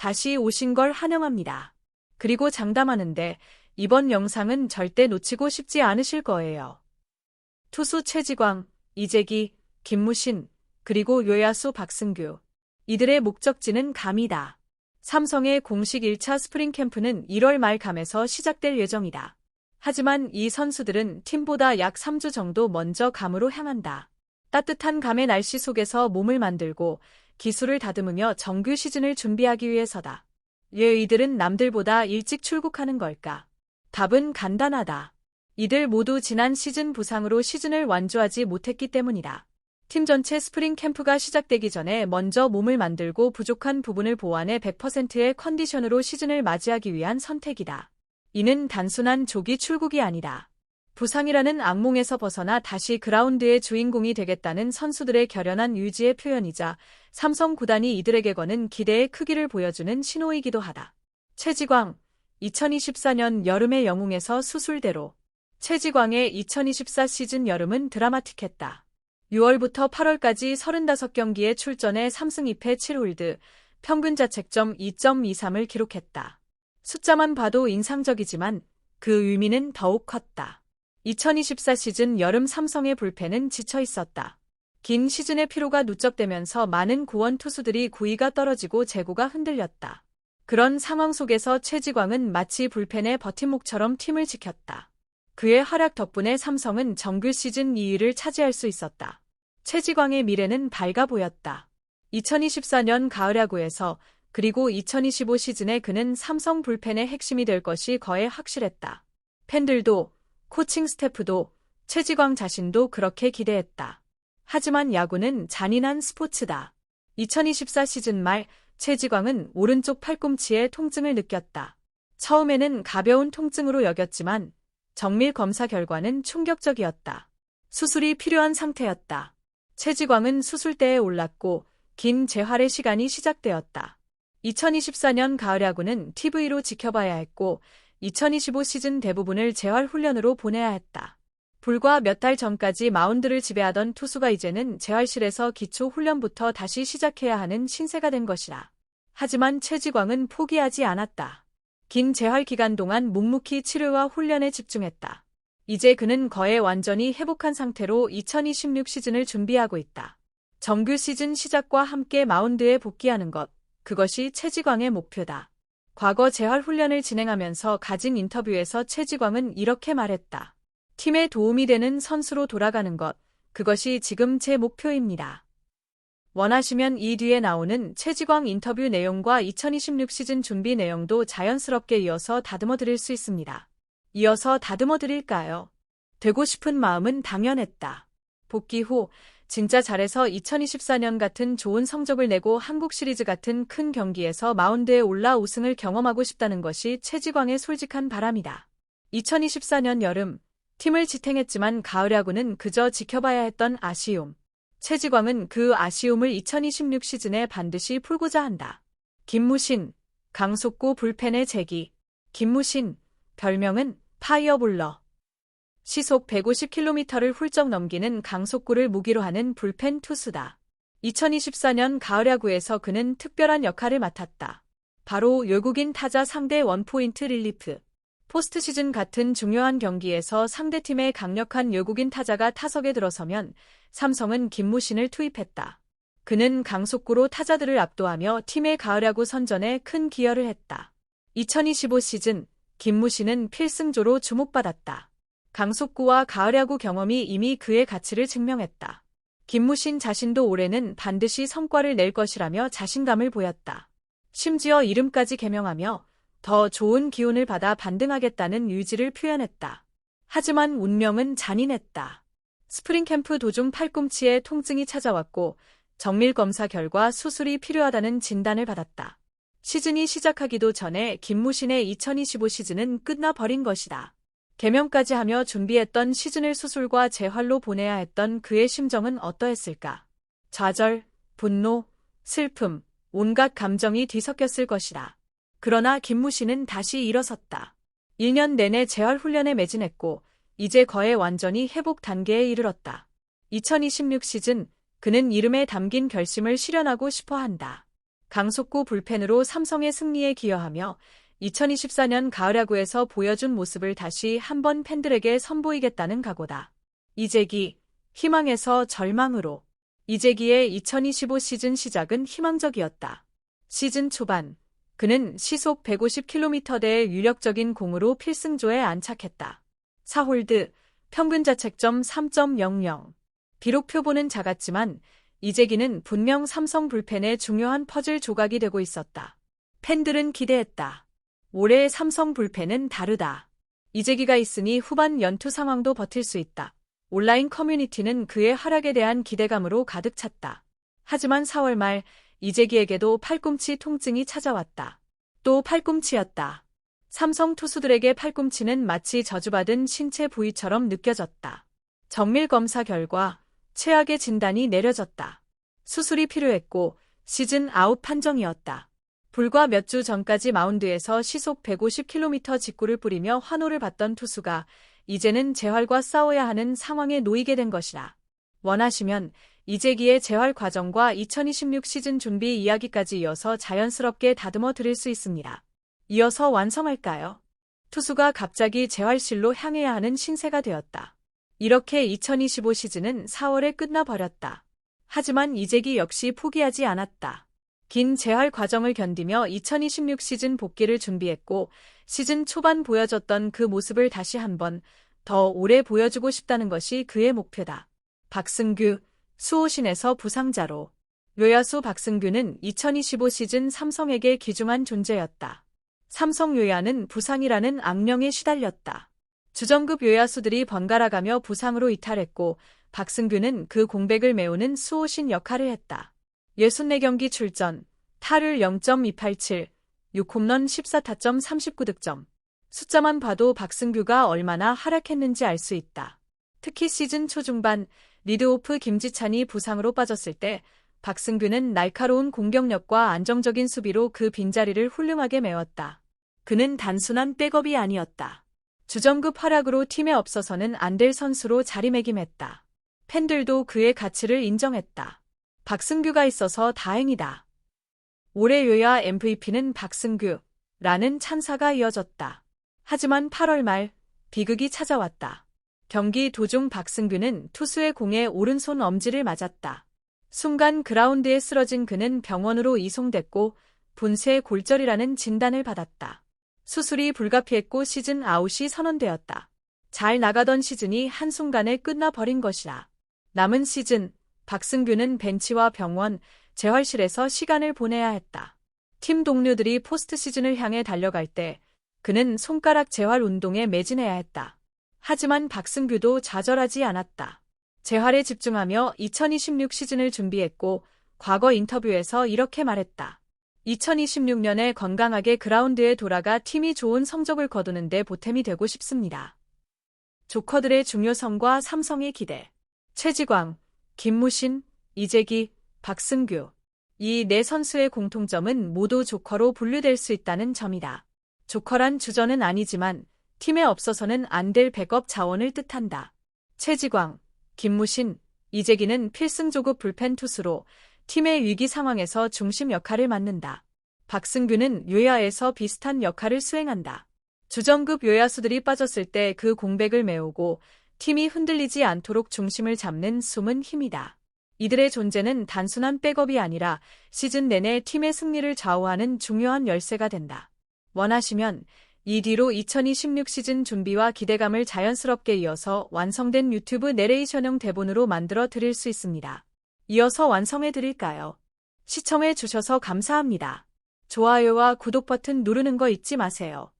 다시 오신 걸 환영합니다. 그리고 장담하는데 이번 영상은 절대 놓치고 싶지 않으실 거예요. 투수 최지광, 이재기, 김무신, 그리고 외야수 박승규. 이들의 목적지는 감이다. 삼성의 공식 1차 스프링 캠프는 1월 말 감에서 시작될 예정이다. 하지만 이 선수들은 팀보다 약 3주 정도 먼저 감으로 향한다. 따뜻한 감의 날씨 속에서 몸을 만들고 기술을 다듬으며 정규 시즌을 준비하기 위해서다. 왜 이들은 남들보다 일찍 출국하는 걸까? 답은 간단하다. 이들 모두 지난 시즌 부상으로 시즌을 완주하지 못했기 때문이다. 팀 전체 스프링 캠프가 시작되기 전에 먼저 몸을 만들고 부족한 부분을 보완해 100%의 컨디션으로 시즌을 맞이하기 위한 선택이다. 이는 단순한 조기 출국이 아니다. 부상이라는 악몽에서 벗어나 다시 그라운드의 주인공이 되겠다는 선수들의 결연한 의지의 표현이자 삼성 구단이 이들에게 거는 기대의 크기를 보여주는 신호이기도 하다. 최지광, 2024년 여름의 영웅에서 수술대로. 최지광의 2024 시즌 여름은 드라마틱했다. 6월부터 8월까지 35경기에 출전해 3승 2패 7홀드, 평균 자책점 2.23을 기록했다. 숫자만 봐도 인상적이지만 그 의미는 더욱 컸다. 2024 시즌 여름 삼성의 불펜은 지쳐 있었다. 긴 시즌의 피로가 누적되면서 많은 구원 투수들이 구위가 떨어지고 제구가 흔들렸다. 그런 상황 속에서 최지광은 마치 불펜의 버팀목처럼 팀을 지켰다. 그의 활약 덕분에 삼성은 정규 시즌 2위를 차지할 수 있었다. 최지광의 미래는 밝아 보였다. 2024년 가을 야구에서 그리고 2025 시즌에 그는 삼성 불펜의 핵심이 될 것이 거의 확실했다. 팬들도, 코칭 스태프도, 최지광 자신도 그렇게 기대했다. 하지만 야구는 잔인한 스포츠다. 2024 시즌 말 최지광은 오른쪽 팔꿈치에 통증을 느꼈다. 처음에는 가벼운 통증으로 여겼지만 정밀 검사 결과는 충격적이었다. 수술이 필요한 상태였다. 최지광은 수술대에 올랐고 긴 재활의 시간이 시작되었다. 2024년 가을 야구는 TV로 지켜봐야 했고 2025 시즌 대부분을 재활 훈련으로 보내야 했다. 불과 몇 달 전까지 마운드를 지배하던 투수가 이제는 재활실에서 기초 훈련부터 다시 시작해야 하는 신세가 된 것이다. 하지만 최지광은 포기하지 않았다. 긴 재활 기간 동안 묵묵히 치료와 훈련에 집중했다. 이제 그는 거의 완전히 회복한 상태로 2026 시즌을 준비하고 있다. 정규 시즌 시작과 함께 마운드에 복귀하는 것, 그것이 최지광의 목표다. 과거 재활 훈련을 진행하면서 가진 인터뷰에서 최지광은 이렇게 말했다. 팀에 도움이 되는 선수로 돌아가는 것, 그것이 지금 제 목표입니다. 원하시면 이 뒤에 나오는 최지광 인터뷰 내용과 2026 시즌 준비 내용도 자연스럽게 이어서 다듬어 드릴 수 있습니다. 이어서 다듬어 드릴까요? 되고 싶은 마음은 당연했다. 복귀 후 진짜 잘해서 2024년 같은 좋은 성적을 내고 한국 시리즈 같은 큰 경기에서 마운드에 올라 우승을 경험하고 싶다는 것이 최지광의 솔직한 바람이다. 2024년 여름, 팀을 지탱했지만 가을 야구는 그저 지켜봐야 했던 아쉬움. 최지광은 그 아쉬움을 2026 시즌에 반드시 풀고자 한다. 김무신, 강속구 불펜의 재기. 김무신, 별명은 파이어볼러. 시속 150km를 훌쩍 넘기는 강속구를 무기로 하는 불펜 투수다. 2024년 가을 야구에서 그는 특별한 역할을 맡았다. 바로 외국인 타자 상대 원포인트 릴리프. 포스트 시즌 같은 중요한 경기에서 상대팀의 강력한 외국인 타자가 타석에 들어서면 삼성은 김무신을 투입했다. 그는 강속구로 타자들을 압도하며 팀의 가을 야구 선전에 큰 기여를 했다. 2025 시즌, 김무신은 필승조로 주목받았다. 강속구와 가을 야구 경험이 이미 그의 가치를 증명했다. 김무신 자신도 올해는 반드시 성과를 낼 것이라며 자신감을 보였다. 심지어 이름까지 개명하며 더 좋은 기운을 받아 반등하겠다는 의지를 표현했다. 하지만 운명은 잔인했다. 스프링 캠프 도중 팔꿈치에 통증이 찾아왔고 정밀 검사 결과 수술이 필요하다는 진단을 받았다. 시즌이 시작하기도 전에 김무신의 2025 시즌은 끝나버린 것이다. 개명까지 하며 준비했던 시즌을 수술과 재활로 보내야 했던 그의 심정은 어떠했을까? 좌절, 분노, 슬픔, 온갖 감정이 뒤섞였을 것이다. 그러나 김무신은 다시 일어섰다. 1년 내내 재활 훈련에 매진했고 이제 거의 완전히 회복 단계에 이르렀다. 2026 시즌, 그는 이름에 담긴 결심을 실현하고 싶어 한다. 강속구 불펜으로 삼성의 승리에 기여하며 2024년 가을 야구에서 보여준 모습을 다시 한번 팬들에게 선보이겠다는 각오다. 이재기, 희망에서 절망으로. 이재기의 2025 시즌 시작은 희망적이었다. 시즌 초반, 그는 시속 150km대의 유력적인 공으로 필승조에 안착했다. 4홀드, 평균 자책점 3.00. 비록 표보는 작았지만 이재기는 분명 삼성 불펜의 중요한 퍼즐 조각이 되고 있었다. 팬들은 기대했다. 올해의 삼성 불펜은 다르다. 이재기가 있으니 후반 연투 상황도 버틸 수 있다. 온라인 커뮤니티는 그의 활약에 대한 기대감으로 가득 찼다. 하지만 4월 말 이재기에게도 팔꿈치 통증이 찾아왔다. 또 팔꿈치였다. 삼성 투수들에게 팔꿈치는 마치 저주받은 신체 부위처럼 느껴졌다. 정밀 검사 결과 최악의 진단이 내려졌다. 수술이 필요했고 시즌 아웃 판정이었다. 불과 몇 주 전까지 마운드에서 시속 150km 직구를 뿌리며 환호를 받던 투수가 이제는 재활과 싸워야 하는 상황에 놓이게 된 것이라. 원하시면 이재기의 재활 과정과 2026 시즌 준비 이야기까지 이어서 자연스럽게 다듬어 드릴 수 있습니다. 이어서 완성할까요? 투수가 갑자기 재활실로 향해야 하는 신세가 되었다. 이렇게 2025 시즌은 4월에 끝나버렸다. 하지만 이재기 역시 포기하지 않았다. 긴 재활 과정을 견디며 2026 시즌 복귀를 준비했고 시즌 초반 보여줬던 그 모습을 다시 한번 더 오래 보여주고 싶다는 것이 그의 목표다. 박승규, 수호신에서 부상자로. 외야수 박승규는 2025 시즌 삼성에게 귀중한 존재였다. 삼성 요야는 부상이라는 악령에 시달렸다. 주전급 요야수들이 번갈아가며 부상으로 이탈했고 박승규는 그 공백을 메우는 수호신 역할을 했다. 64경기 출전, 타율 0.287, 6홈런 14타점 39득점. 숫자만 봐도 박승규가 얼마나 활약했는지 알 수 있다. 특히 시즌 초중반 리드오프 김지찬이 부상으로 빠졌을 때 박승규는 날카로운 공격력과 안정적인 수비로 그 빈자리를 훌륭하게 메웠다. 그는 단순한 백업이 아니었다. 주전급 활약으로 팀에 없어서는 안 될 선수로 자리매김했다. 팬들도 그의 가치를 인정했다. 박승규가 있어서 다행이다. 올해 요야 MVP는 박승규라는 찬사가 이어졌다. 하지만 8월 말 비극이 찾아왔다. 경기 도중 박승규는 투수의 공에 오른손 엄지를 맞았다. 순간 그라운드에 쓰러진 그는 병원으로 이송됐고 분쇄 골절이라는 진단을 받았다. 수술이 불가피했고 시즌 아웃이 선언되었다. 잘 나가던 시즌이 한순간에 끝나버린 것이라. 남은 시즌, 박승규는 벤치와 병원, 재활실에서 시간을 보내야 했다. 팀 동료들이 포스트 시즌을 향해 달려갈 때 그는 손가락 재활 운동에 매진해야 했다. 하지만 박승규도 좌절하지 않았다. 재활에 집중하며 2026 시즌을 준비했고 과거 인터뷰에서 이렇게 말했다. 2026년에 건강하게 그라운드에 돌아가 팀이 좋은 성적을 거두는 데 보탬이 되고 싶습니다. 조커들의 중요성과 삼성의 기대. 최지광, 김무신, 이재기, 박승규. 이 네 선수의 공통점은 모두 조커로 분류될 수 있다는 점이다. 조커란 주전은 아니지만 팀에 없어서는 안 될 백업 자원을 뜻한다. 최지광, 김무신, 이재기는 필승조급 불펜 투수로 팀의 위기 상황에서 중심 역할을 맡는다. 박승규는 요야에서 비슷한 역할을 수행한다. 주전급 요야수들이 빠졌을 때 그 공백을 메우고 팀이 흔들리지 않도록 중심을 잡는 숨은 힘이다. 이들의 존재는 단순한 백업이 아니라 시즌 내내 팀의 승리를 좌우하는 중요한 열쇠가 된다. 원하시면 이 뒤로 2026 시즌 준비와 기대감을 자연스럽게 이어서 완성된 유튜브 내레이션형 대본으로 만들어 드릴 수 있습니다. 이어서 완성해 드릴까요? 시청해 주셔서 감사합니다. 좋아요와 구독 버튼 누르는 거 잊지 마세요.